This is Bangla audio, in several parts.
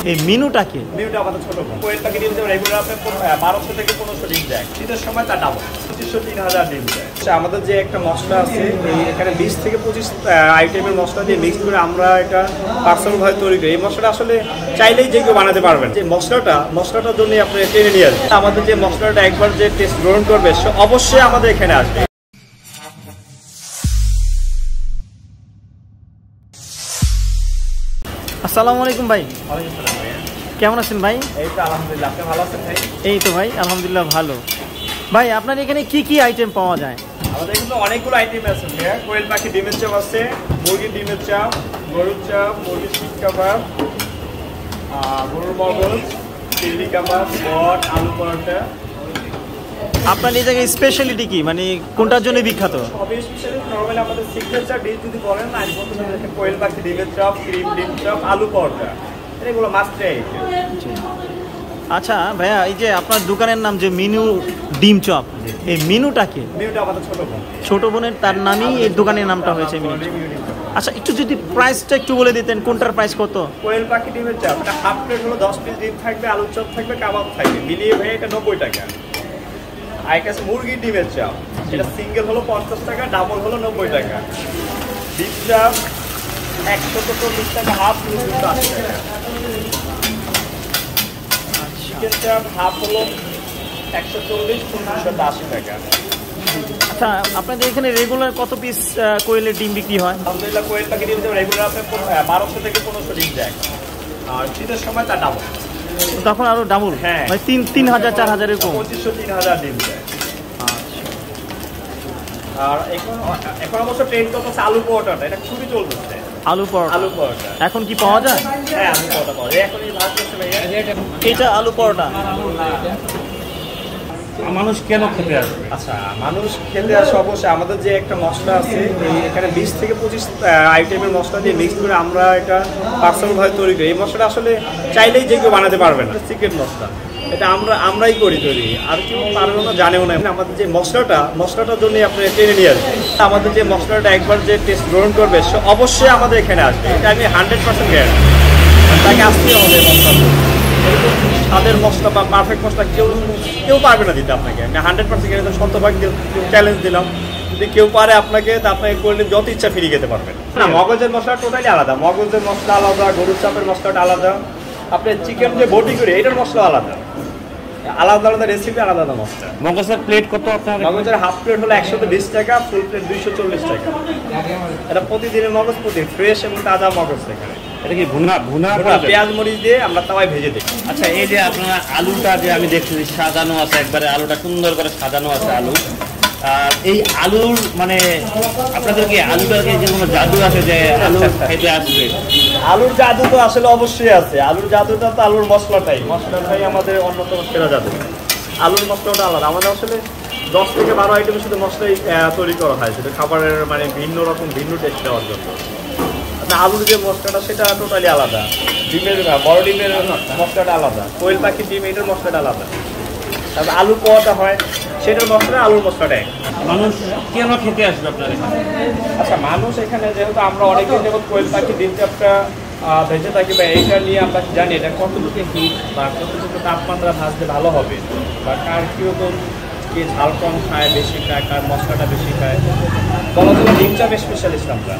এই মেনুটা আমাদের ছোট কোয়েল পাখি ডিম দেয় রেগুলার আপনি 1200 থেকে 1500 ডিম দেয়, শীতের সময় তার ডাবল 2500-3000 ডিম দেয়। আমাদের যে একটা মশলা আছে এখানে 20 থেকে 25 আইটেমের মশলা দিয়ে মিক্স করে আমরা এটা পার্সোনালভাবে তৈরি করি। এই মশলাটা আসলে চাইলেই যে কেউ বানাতে পারবেন। যে মশলাটার জন্য আপনি টেনে নিয়ে আসবেন। আমাদের যে মশলাটা একবার যে টেস্ট গ্রহণ করবে সে অবশ্যই আমাদের এখানে আসবে। আসসালামু আলাইকুম ভাই। কেমন আছেন ভাই? এই তো আলহামদুলিল্লাহ, আপনি ভালো আছেন ভাই? এই তো ভাই আলহামদুলিল্লাহ ভালো। ভাই আপনার এখানে কি কি আইটেম পাওয়া যায়? আমাদের কিন্তু অনেকগুলো আইটেম আছে। কোয়েল পাখি ডিমের চাপ আছে, মুরগির ডিমের চাপ, গরুর চাপ, মুরগির শিক কাবাব, গরুর মগজ, চিংড়ি কাবাব, বট, আলু পরোটা। আপনার এই জায়গায় স্পেশালিটি কি, মানে কোনটার জন্য বিখ্যাত? সবই স্পেশালি নরমালি আমাদের সিগনেচার ডিশ যদি বলেন না, কোয়েল পাখি ডিমের চাপ, ক্রিম ডিম চাপ, আলু পরোটা, এগুলো মাস্ট আইটেম। আচ্ছা ভাইয়া, এই যে আপনার দোকানের নাম যে মিনু ডিম চপ, এই মেনুটা আমাদের ছোট বোনের তার নামই এই দোকানের নামটা হয়েছে মিনু। আচ্ছা, একটু যদি প্রাইসটা একটু বলে দিতেন, কোনটার প্রাইস কত? কোয়েল পাখি ডিমের চাপ এটা হাফ প্লেট হলো 10 পিস ডিম থাকবে, আলুর চপ থাকবে, কাবাব থাকবে, মিলিয়ে ভাই এটা 90 টাকা। আর একটা আছে মুরগির ডিমের চাপ, এটা সিঙ্গেল হলো 50 টাকা, ডাবল হলো 90 টাকা। ডিম চাপ 140 টাকা, হাফ 80 টাকা। চিকেন চাপ হাফ হলো 140, 280 টাকা। আচ্ছা, আপনাদের এখানে রেগুলার কত পিস কোয়েলের ডিম বিক্রি হয়? আলহামদুলিল্লাহ, কোয়েল পাখি ডিম দেয় রেগুলার আপনি 1200 থেকে 1500 ডিম দেয়, আর শীতের সময় তার ডাবল, তখন আরো ডাবল। হ্যাঁ, মানে 3000 4000 এরকম 2500-3000 ডিম দেয়। আর এখন অবশ্য ট্রেন্ড করতেছে আলু পরোটাটা, এটা খুবই চলতেছে। আলু পরোটা এখন কি পাওয়া যায়? হ্যাঁ, আলু পরোটা পাওয়া যায়। এখন এই ভাত করতে ভাইয়া, এটা আলু পরোটা মানুষ কেন খেতে আসবে? আচ্ছা, মানুষ খেতে আসে অবশ্যই। আমাদের যে একটা মশলা আছে এখানে 20 থেকে 25 আইটেমের মশলা দিয়ে মিক্স করে আমরা এটা পার্সোনালভাবে তৈরি করি। এই মশলাটা আসলে চাইলেই যে কেউ বানাতে পারবে না। চিকেন মশলা এটা আমরাই করি তৈরি, আর কেউ পারবে না, জানেও না। আমাদের যে মশলাটার জন্য আপনি টেনে নিয়ে আসবেন। আমাদের যে মশলাটা একবার যে টেস্ট গ্রহণ করবে সে অবশ্যই আমাদের এখানে আসবে, এটা আমি 100% গ্যারান্টি। তাকে আসতেই হবে মশলা, স্বাদের মশলা বা পারফেক্ট মশলা কেউ পারবে না দিতে আপনাকে। আমি 100% গ্যারান্টি, শতভাগ চ্যালেঞ্জ দিলাম। যদি কেউ পারে আপনাকে, তা আপনাকে করলে যত ইচ্ছা ফিরিয়ে খেতে পারবেন। না, মগজের মশলা টোটালি আলাদা, মগজের মশলা আলাদা, গরুর চাপের মশলাটা আলাদা, আপনার চিকেন যে বটি করে এটার মশলা আলাদা, আলাদা রেসিপি, আলাদা মশলা। মগজের প্লেট কত আপনার? মগজের হাফ প্লেট হলো 120 টাকা, ফুল প্লেট 240 টাকা। এটা প্রতিদিনের মগজ, ফ্রেশ এবং তাজা মগজ। এখানে এটা কি ভুনা পেঁয়াজ মরিচ দিয়ে আমরা তাওয়ায় ভেজে দিই। আচ্ছা, এই যে আপনারা আলুটা যে আমি দেখছি সাজানো আছে, একবারে আলুটা সুন্দর করে সাজানো আছে আলু। এই আলুর মানে আপনাদের কি আলুটার যে কোনো জাদু আছে যে আলু খেতে আসবে? আলুর জাদু তো আসলে অবশ্যই আছে। আলুর জাদুটা তো আলুর মশলাটাই আমাদের অন্যতম সেরা জাদু। আলুর মশলাটা আলাদা। আমাদের আসলে 10 থেকে 12 আইটেমের শুধু মশলাই তৈরি করা হয়, সেটা খাবারের মানে ভিন্ন টেস্ট দেওয়ার জন্য। আলুর যে মশলাটা সেটা টোটালি আলাদা, বড় ডিমের মশলাটা আলাদা, কোয়েল পাখির ডিম এটার মশলাটা আলাদা। তারপর আলু পোয়াটা হয় সেটার মশলা, আলুর মশলাটাই। মানুষ কেন খেতে আসবে আপনার এখানে? আচ্ছা, মানুষ এখানে যেহেতু আমরা অনেকদিন যেমন কোয়েল পাখির ডিম চাপটা ভেজে থাকি, বা এইটা নিয়ে আমরা জানি এটা কতটুকু হিট বা কতটুকু তাপমাত্রা ভাজতে ভালো হবে, বা কার কীরকম কি ঝাল কম খায়, বেশি খায়, কার মশলাটা বেশি খায়, বলা চলে ডিম চাপ স্পেশালিস্ট আমরা।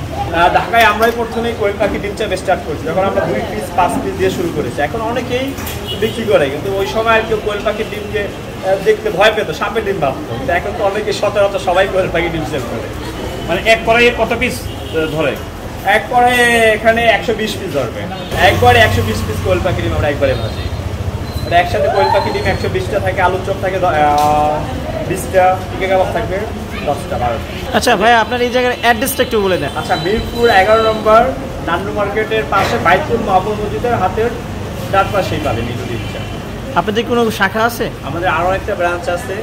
ঢাকায় আমরাই প্রথমেই কোয়েল পাখি ডিম চাপ স্টার্ট করেছি, যখন আমরা 2 পিস 5 পিস দিয়ে শুরু করেছি। এখন অনেকেই বিক্রি করে, কিন্তু ওই সময় আর কেউ কোয়েল পাখির ডিমকে দেখতে ভয় পেত, সাপের ডিম ভাবতো। কিন্তু এখন তো অনেকে সচরাচর সবাই কোয়েল পাখি ডিম সেল করে। মানে এক কড়াইয়ে কত পিস ধরে? এক পরে এখানে 120 পিস ধরবে, একবারে 120 পিস কোয়েল পাখি ডিম আমরা একবারে ভাজি। ওটা একসাথে কোয়েল পাখি ডিম 120টা থাকে, আলুর চপ থাকে 20টা, টিকা কাবাব থাকবে 10টা 12টা। আচ্ছা ভাই, আপনার এই জায়গার অ্যাড্রেসটা একটু বলে দেন। আচ্ছা, মিরপুর 11 নম্বর নান্নু মার্কেটের পাশে বাইতুল মাহবুব মসজিদের হাতের ডান পাশেই পাবেন মিনু ডিম চাপ। আপনাদের কোনো শাখা আছে? আমাদের আরও একটা ব্রাঞ্চ আছে,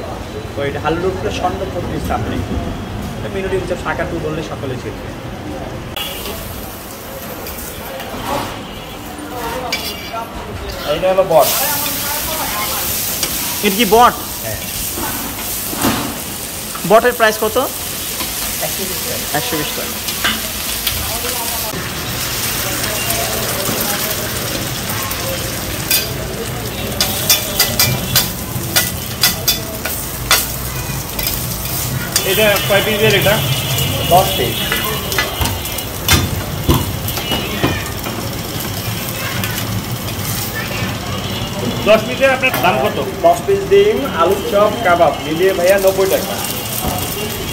ওই হালুরপুরের স্বর্ণপত্রীর সামনে। মিনু ডিম চাপ শাখা 2 বললে সকলে চিনবে। এইটা হলো বট। এটা কি বট? হ্যাঁ। বটের প্রাইস কত? 120 টাকা। এটা কয় পিসের এটা? 10 পিস। 10 পিসের আপনার দাম কত? 10 পিস ডিম, আলুর চপ, কাবাব মিলিয়ে ভাইয়া 90 টাকা।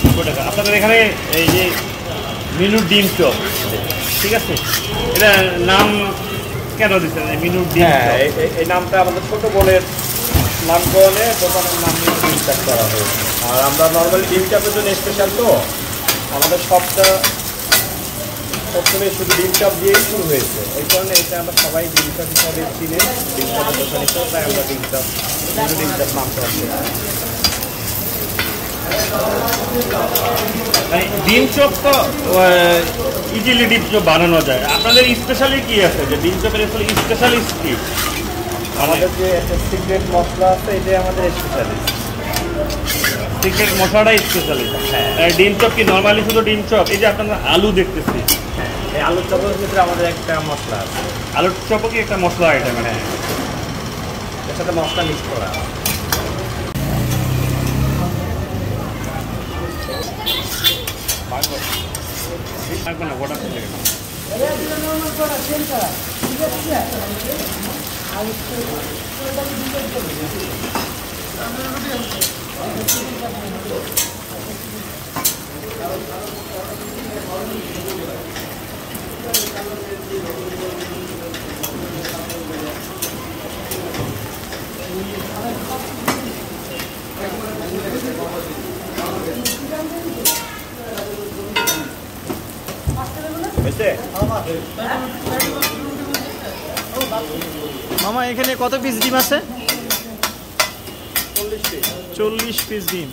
90 টাকা। আপনাদের এখানে এই যে মিনুর ডিম চপ, ঠিক আছে, এটা নাম কেন দিচ্ছেন মিনুর ডিম হ্যাঁ, চপ? এই নামটা আমাদের ছোট বোনের নামকরণে দোকানের নাম নিয়ে ডিম চাপ করা হয়েছে। আর আমরা নর্মালি ডিম চাপের জন্য স্পেশাল, তো আমাদের সবটা প্রথমে শুধু ডিম চাপ দিয়েই শুরু হয়েছে। এই কারণে এটা আমরা সবাই ডিম চাপ হিসাবে চিনে, ডিম চাপের দোকান হিসাবে, তাই আমরা ডিম চাপ নামটা আছে। ডিম চপ তো ইজিলি ডিম চপ বানানো যায়। আপনাদের স্পেশালি কি আছে যে ডিম চপের স্পেশালিস্ট কি? আমাদের যে একটা সিক্রেট মশলা আছে, এটাই আমাদের স্পেশালিস্ট। Secret মশলাটাই specialist. হ্যাঁ, ডিম চপ কি নর্মালি শুধু ডিম চপ? এই যে আপনারা আলু দেখতেছি, এই আলুর চপের ভিতরে আমাদের একটা মশলা আছে, আলুর চপও কি একটা মশলা আইটেম? হ্যাঁ, এর সাথে মশলা মিক্স করা। থাকবে না গোটা থেকে। মামা এখানে কত পিস ডিম আছে? 40 পিস। 40 পিস ডিম।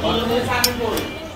Kalau